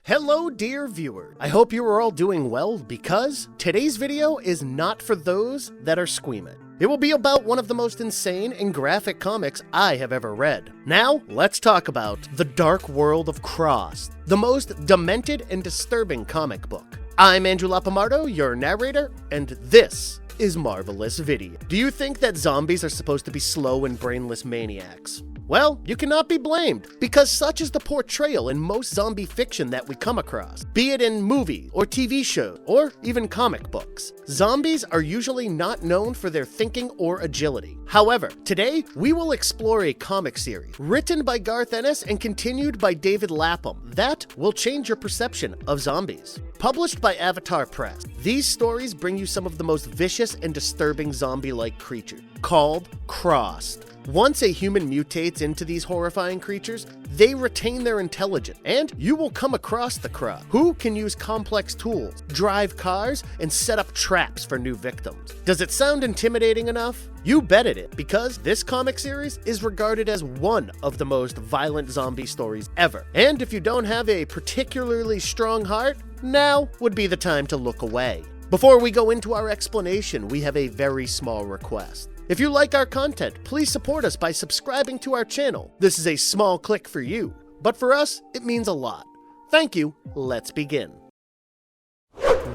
Hello dear viewer, I hope you are all doing well because today's video is not for those that are squeaming. It will be about one of the most insane and graphic comics I have ever read. Now, let's talk about The Dark World of Crossed, the most demented and disturbing comic book. I'm Andrew Lapamardo, your narrator, and this is Marvelous Video. Do you think that zombies are supposed to be slow and brainless maniacs? Well, you cannot be blamed, because such is the portrayal in most zombie fiction that we come across, be it in movie or TV shows, or even comic books. Zombies are usually not known for their thinking or agility. However, today we will explore a comic series written by Garth Ennis and continued by David Lapham that will change your perception of zombies. Published by Avatar Press, these stories bring you some of the most vicious and disturbing zombie-like creatures, called Crossed. Once a human mutates into these horrifying creatures, they retain their intelligence, and you will come across the Crossed, who can use complex tools, drive cars, and set up traps for new victims. Does it sound intimidating enough? You bet it is, because this comic series is regarded as one of the most violent zombie stories ever. And if you don't have a particularly strong heart, now would be the time to look away. Before we go into our explanation, we have a very small request. If you like our content, please support us by subscribing to our channel. This is a small click for you, but for us, it means a lot. Thank you. Let's begin.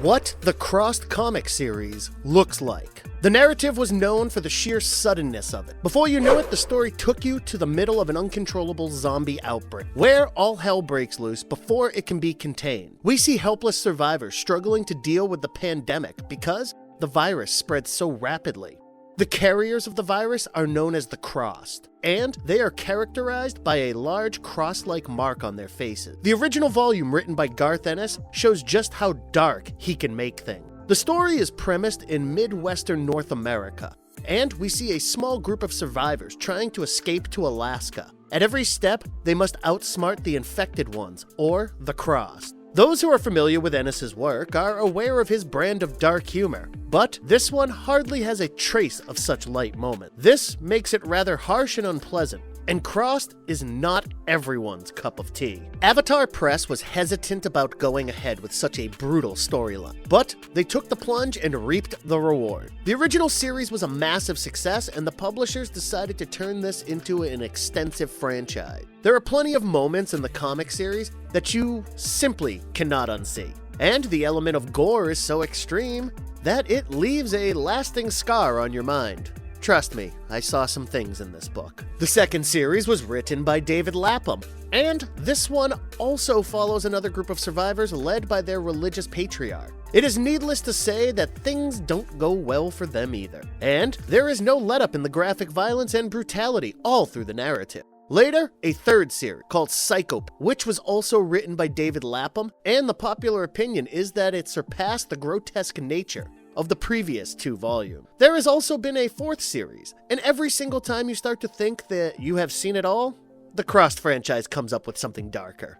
What the Crossed comic series looks like. The narrative was known for the sheer suddenness of it. Before you knew it, the story took you to the middle of an uncontrollable zombie outbreak, where all hell breaks loose before it can be contained. We see helpless survivors struggling to deal with the pandemic because the virus spreads so rapidly. The carriers of the virus are known as the Crossed, and they are characterized by a large cross-like mark on their faces. The original volume written by Garth Ennis shows just how dark he can make things. The story is premised in Midwestern North America, and we see a small group of survivors trying to escape to Alaska. At every step, they must outsmart the infected ones, or the Crossed. Those who are familiar with Ennis's work are aware of his brand of dark humor, but this one hardly has a trace of such light moment. This makes it rather harsh and unpleasant, and Crossed is not everyone's cup of tea. Avatar Press was hesitant about going ahead with such a brutal storyline, but they took the plunge and reaped the reward. The original series was a massive success, and the publishers decided to turn this into an extensive franchise. There are plenty of moments in the comic series that you simply cannot unsee, and the element of gore is so extreme that it leaves a lasting scar on your mind. Trust me, I saw some things in this book. The second series was written by David Lapham, and this one also follows another group of survivors led by their religious patriarch. It is needless to say that things don't go well for them either, and there is no letup in the graphic violence and brutality all through the narrative. Later, a third series called Psycho, which was also written by David Lapham, and the popular opinion is that it surpassed the grotesque nature of the previous two volumes. There has also been a fourth series, and every single time you start to think that you have seen it all, the Crossed franchise comes up with something darker.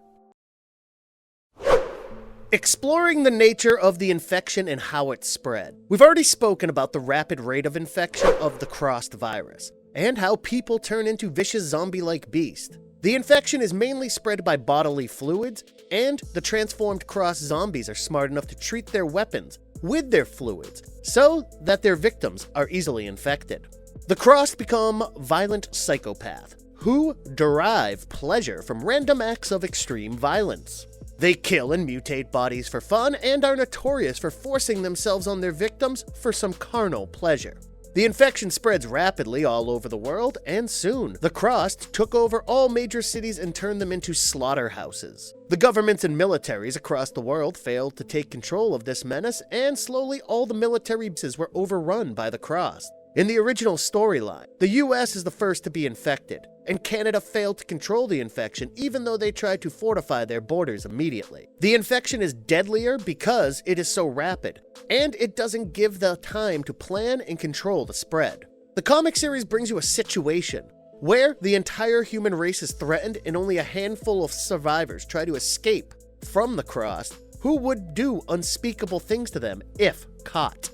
Exploring the nature of the infection and how it spread. We've already spoken about the rapid rate of infection of the Crossed virus, and how people turn into vicious zombie-like beasts. The infection is mainly spread by bodily fluids, and the transformed Crossed zombies are smart enough to treat their weapons with their fluids, so that their victims are easily infected. The Crossed become violent psychopaths, who derive pleasure from random acts of extreme violence. They kill and mutate bodies for fun, and are notorious for forcing themselves on their victims for some carnal pleasure. The infection spreads rapidly all over the world, and soon, the Crossed took over all major cities and turned them into slaughterhouses. The governments and militaries across the world failed to take control of this menace, and slowly all the military bases were overrun by the Crossed. In the original storyline, the US is the first to be infected, and Canada failed to control the infection even though they tried to fortify their borders immediately. The infection is deadlier because it is so rapid, and it doesn't give the time to plan and control the spread. The comic series brings you a situation where the entire human race is threatened and only a handful of survivors try to escape from the Crossed, who would do unspeakable things to them if caught.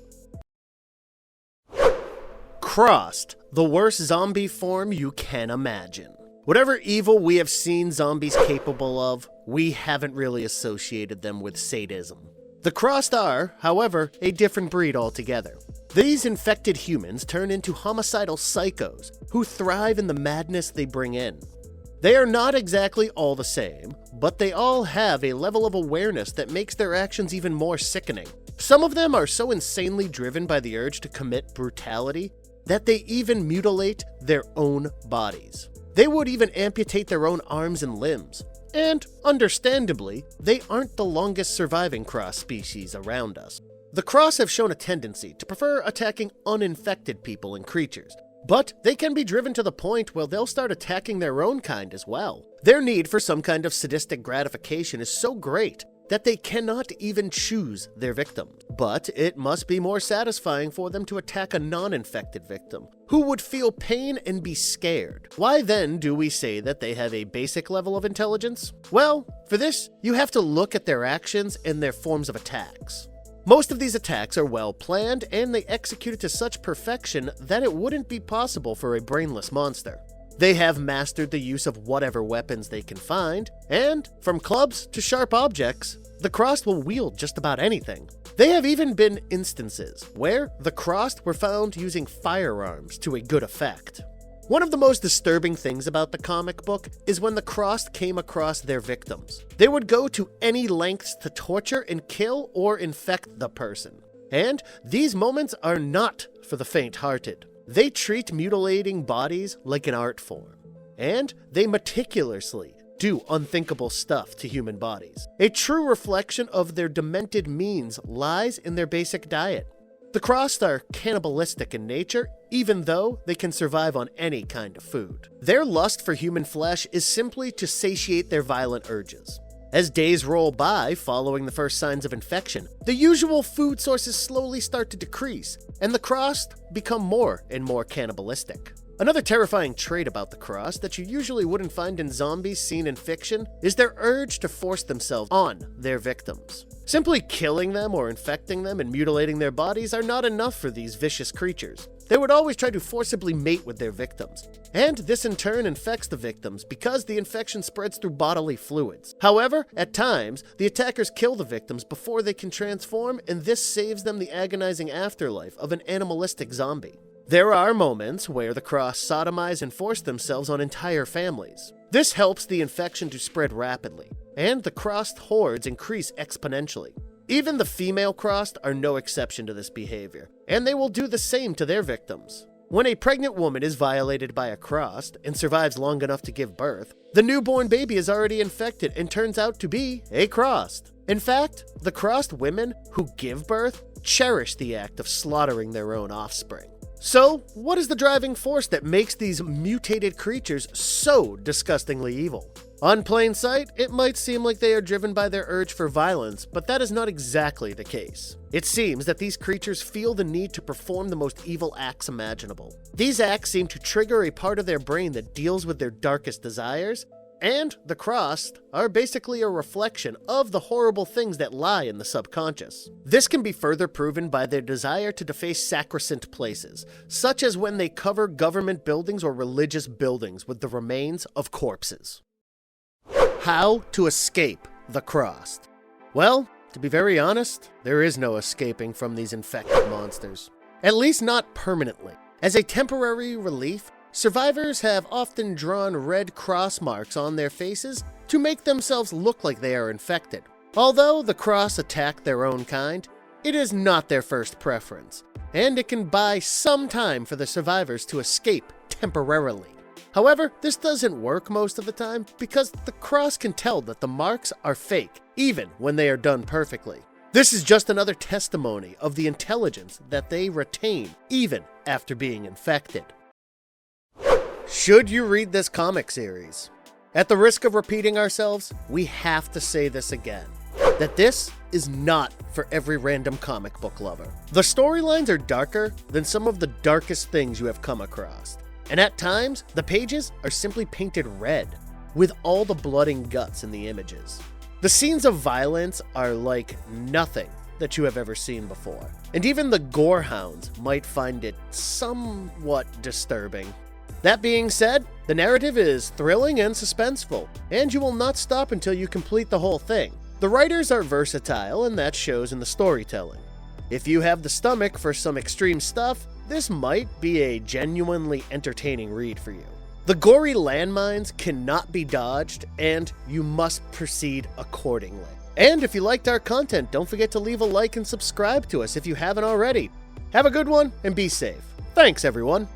Crossed, the worst zombie form you can imagine. Whatever evil we have seen zombies capable of, we haven't really associated them with sadism. The crossed are, however, a different breed altogether. These infected humans turn into homicidal psychos who thrive in the madness they bring in. They are not exactly all the same, but they all have a level of awareness that makes their actions even more sickening. Some of them are so insanely driven by the urge to commit brutality that they even mutilate their own bodies. They would even amputate their own arms and limbs. And, understandably, they aren't the longest surviving cross species around us. The cross have shown a tendency to prefer attacking uninfected people and creatures, but they can be driven to the point where they'll start attacking their own kind as well. Their need for some kind of sadistic gratification is so great that they cannot even choose their victim. But it must be more satisfying for them to attack a non-infected victim, who would feel pain and be scared. Why then do we say that they have a basic level of intelligence? Well, for this, you have to look at their actions and their forms of attacks. Most of these attacks are well planned, and they execute it to such perfection that it wouldn't be possible for a brainless monster. They have mastered the use of whatever weapons they can find, and from clubs to sharp objects, the crossed will wield just about anything. There have even been instances where the crossed were found using firearms to a good effect. One of the most disturbing things about the comic book is when the crossed came across their victims. They would go to any lengths to torture and kill or infect the person. And these moments are not for the faint-hearted. They treat mutilating bodies like an art form, and they meticulously do unthinkable stuff to human bodies. A true reflection of their demented means lies in their basic diet. The crossed are cannibalistic in nature, even though they can survive on any kind of food. Their lust for human flesh is simply to satiate their violent urges. As days roll by following the first signs of infection, the usual food sources slowly start to decrease, and the crossed become more and more cannibalistic. Another terrifying trait about the crossed that you usually wouldn't find in zombies seen in fiction is their urge to force themselves on their victims. Simply killing them or infecting them and mutilating their bodies are not enough for these vicious creatures. They would always try to forcibly mate with their victims, and this in turn infects the victims because the infection spreads through bodily fluids. However, at times, the attackers kill the victims before they can transform, and this saves them the agonizing afterlife of an animalistic zombie. There are moments where the crossed sodomize and force themselves on entire families. This helps the infection to spread rapidly, and the crossed hordes increase exponentially. Even the female crossed are no exception to this behavior, and they will do the same to their victims. When a pregnant woman is violated by a crossed and survives long enough to give birth, the newborn baby is already infected and turns out to be a crossed. In fact, the crossed women who give birth cherish the act of slaughtering their own offspring. So, what is the driving force that makes these mutated creatures so disgustingly evil? On plain sight, it might seem like they are driven by their urge for violence, but that is not exactly the case. It seems that these creatures feel the need to perform the most evil acts imaginable. These acts seem to trigger a part of their brain that deals with their darkest desires, and the crossed are basically a reflection of the horrible things that lie in the subconscious. This can be further proven by their desire to deface sacrosanct places, such as when they cover government buildings or religious buildings with the remains of corpses. How to escape the crossed? Well, to be very honest, there is no escaping from these infected monsters. At least not permanently. As a temporary relief, survivors have often drawn red cross marks on their faces to make themselves look like they are infected. Although the cross attack their own kind, it is not their first preference, and it can buy some time for the survivors to escape temporarily. However, this doesn't work most of the time because the cross can tell that the marks are fake, even when they are done perfectly. This is just another testimony of the intelligence that they retain even after being infected. Should you read this comic series? At the risk of repeating ourselves, we have to say this again, that this is not for every random comic book lover. The storylines are darker than some of the darkest things you have come across. And at times, the pages are simply painted red, with all the blood and guts in the images. The scenes of violence are like nothing that you have ever seen before, and even the gore hounds might find it somewhat disturbing. That being said, The narrative is thrilling and suspenseful, and you will not stop until you complete the whole thing. The writers are versatile, and that shows in the storytelling. If you have the stomach for some extreme stuff, this might be a genuinely entertaining read for you. The gory landmines cannot be dodged, and you must proceed accordingly. And if you liked our content, don't forget to leave a like and subscribe to us if you haven't already. Have a good one, and be safe. Thanks, everyone.